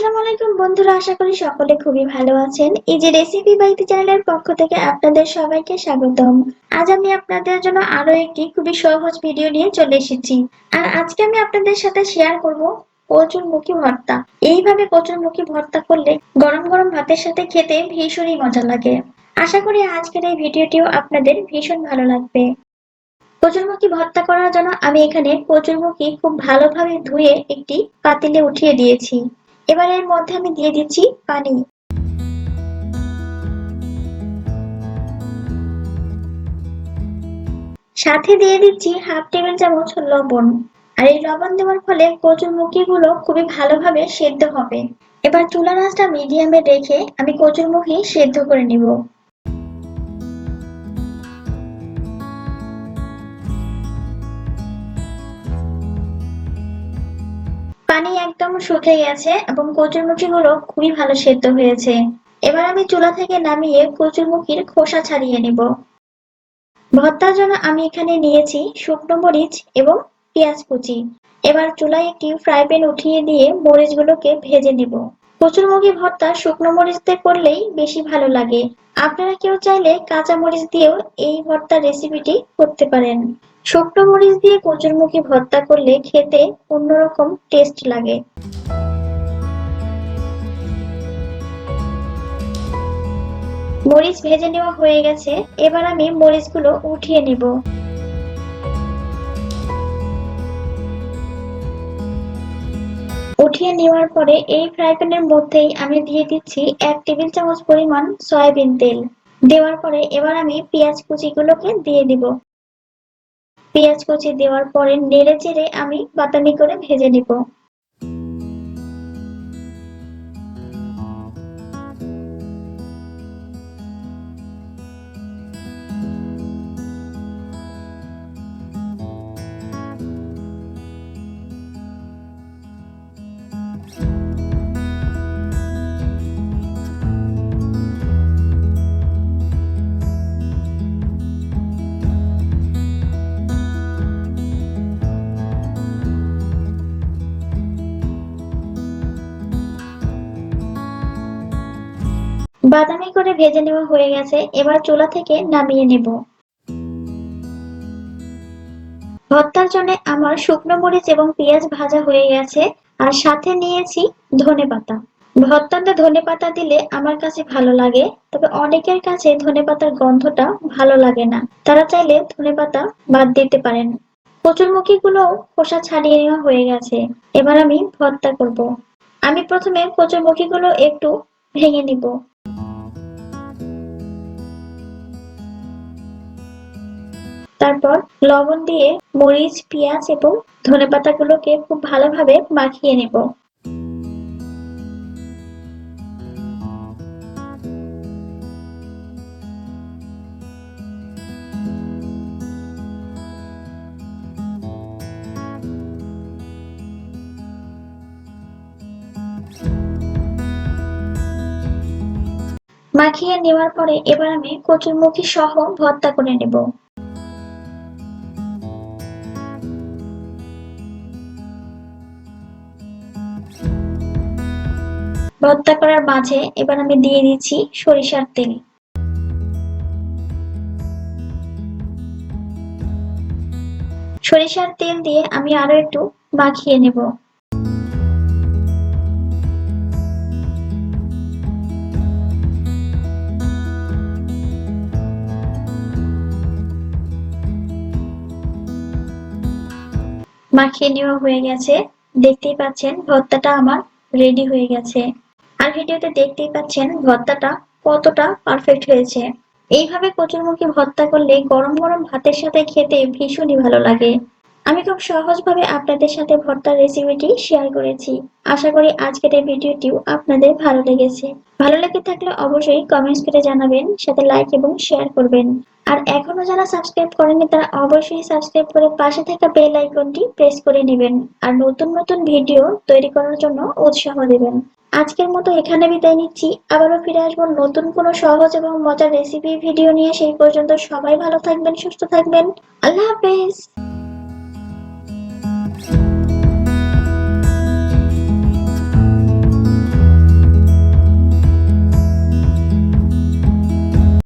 আসসালামু আলাইকুম বন্ধুরা, আশা করি সকলে খুবই ভালো আছেন। এই যে রেসিপি বাইতে চ্যানেলের পক্ষ থেকে আপনাদের সবাইকে স্বাগতম। আজ আমি আপনাদের জন্য আরো একটি খুবই সহজ ভিডিও নিয়ে চলে এসেছি। আর আজকে আমি আপনাদের সাথে শেয়ার করব কচুর মুখী ভর্তা। এইভাবে কচুর মুখী ভর্তা করলে গরম গরম ভাতের সাথে খেতে ভীষণই মজা লাগে। আশা করি আজকের এই ভিডিওটিও আপনাদের ভীষণ ভালো লাগবে। কচুরমুখী ভর্তা করার জন্য আমি এখানে কচুরমুখী খুব ভালোভাবে ধুয়ে একটি পাতিলে উঠিয়ে দিয়েছি। এবার এর মধ্যে আমি দিয়ে দিচ্ছি পানি। সাথে দিয়ে দিচ্ছি হাফ টেবিল চামচ লবণ। আর এই লবণ দেওয়ার ফলে কচুরমুখী গুলো খুবই ভালোভাবে সেদ্ধ হবে। এবার চুলার আঁচটা মিডিয়ামে রেখে আমি কচুরমুখী সেদ্ধ করে নিব। পানি একদম শুকিয়ে গেছে এবং কচুরমুখী গুলো খুবই ভালো সেদ্ধ হয়েছে। এবার আমি চুলা থেকে নামিয়ে কচুরমুখীর খোসা ছাড়িয়ে নিব। ভর্তার জন্য আমি এখানে নিয়েছি শুকনো মরিচ এবং পেঁয়াজ কুচি। এবার চুলায় একটি ফ্রাই প্যান উঠিয়ে দিয়ে মরিচগুলোকে ভেজে নিব। কচুরমুখী ভর্তা শুকনো মরিচ দিয়ে করলেই বেশি ভালো লাগে। আপনারা কেউ চাইলে কাঁচা মরিচ দিয়েও এই ভর্তার রেসিপিটি করতে পারেন। শুকনো মরিচ দিয়ে কচুরমুখী ভর্তা করলে খেতে অন্যরকম টেস্ট লাগে। মরিচ ভেজে নেওয়া হয়ে গেছে। এবার আমি মরিচগুলো উঠিয়ে নেব। উঠিয়ে নেওয়ার পরে এই ফ্রাই প্যানের মধ্যেই আমি দিয়ে দিচ্ছি 1 টেবিল চামচ পরিমাণ সয়াবিন তেল। দেওয়ার পরে এবার আমি পেঁয়াজ কুচিগুলোকে দিয়ে দিব। পেঁয়াজ কুচি দেওয়ার পরে নেড়ে চেড়ে আমি বাদামি করে ভেজে নিব। বাদামি করে ভেজে নেওয়া হয়ে গেছে। এবার চুলা থেকে নামিয়ে নেব। ভর্তার জন্য আমার শুকনো মরিচ এবং পেঁয়াজ ভাজা হয়ে গেছে। আর সাথে নিয়েছি ধনেপাতা। ভর্তাতে ধনেপাতা দিলে আমার কাছে ভালো লাগে, তবে অনেকের কাছে ধনেপাতার গন্ধটা ভালো লাগে না। তারা চাইলে ধনেপাতা বাদ দিতে পারেন। কচুরমুখী গুলো খোসা ছাড়িয়ে নেওয়া হয়ে গেছে। এবার আমি ভর্তা করব। আমি প্রথমে কচুরমুখী গুলো একটু ভেঙে নিব। তারপর লবণ দিয়ে মরিচ, পেঁয়াজ এবং ধনেপাতাগুলোকে খুব ভালোভাবে মাখিয়ে নেব। মাখিয়ে নেওয়ার পরে এবার আমি কচুরমুখী সহ ভর্তা করে নেব। ভর্তা করার মাঝে এবার আমি দিয়ে দিচ্ছি সরিষার তেল। সরিষার তেল দিয়ে আমি আরো একটু মাখিয়ে নেব। মাখিয়ে নেওয়া হয়ে গেছে। দেখতেই পাচ্ছেন ভর্তাটা আমার রেডি হয়ে গেছে। আর ভিডিওতে দেখতেই পাচ্ছেন ভর্তাটা কতটা পারফেক্ট হয়েছে। এইভাবে কচুরমুখী ভর্তা করলে গরম গরম ভাতের সাথে খেতে ভীষণই ভালো লাগে। আমি খুব সহজভাবে আপনাদের সাথে ভর্তার রেসিপিটি শেয়ার করেছি। আশা করি আজকের এই ভিডিওটিও আপনাদের ভালো লেগেছে। ভালো লেগে থাকলে অবশ্যই কমেন্টস করে জানাবেন, সাথে লাইক এবং শেয়ার করবেন। আর এখনো যারা সাবস্ক্রাইব করেনি তারা অবশ্যই সাবস্ক্রাইব করে পাশে থাকা বেল আইকনটি প্রেস করে নেবেন আর নতুন নতুন ভিডিও তৈরি করার জন্য উৎসাহ দেবেন। আজকের মতো এখানে বিদায় নিচ্ছি। আবারও ফিরে আসবো নতুন কোনো সহজ এবং মজার রেসিপি ভিডিও নিয়ে। সেই পর্যন্ত সবাই ভালো থাকবেন, সুস্থ থাকবেন। আল্লাহ হাফেজ।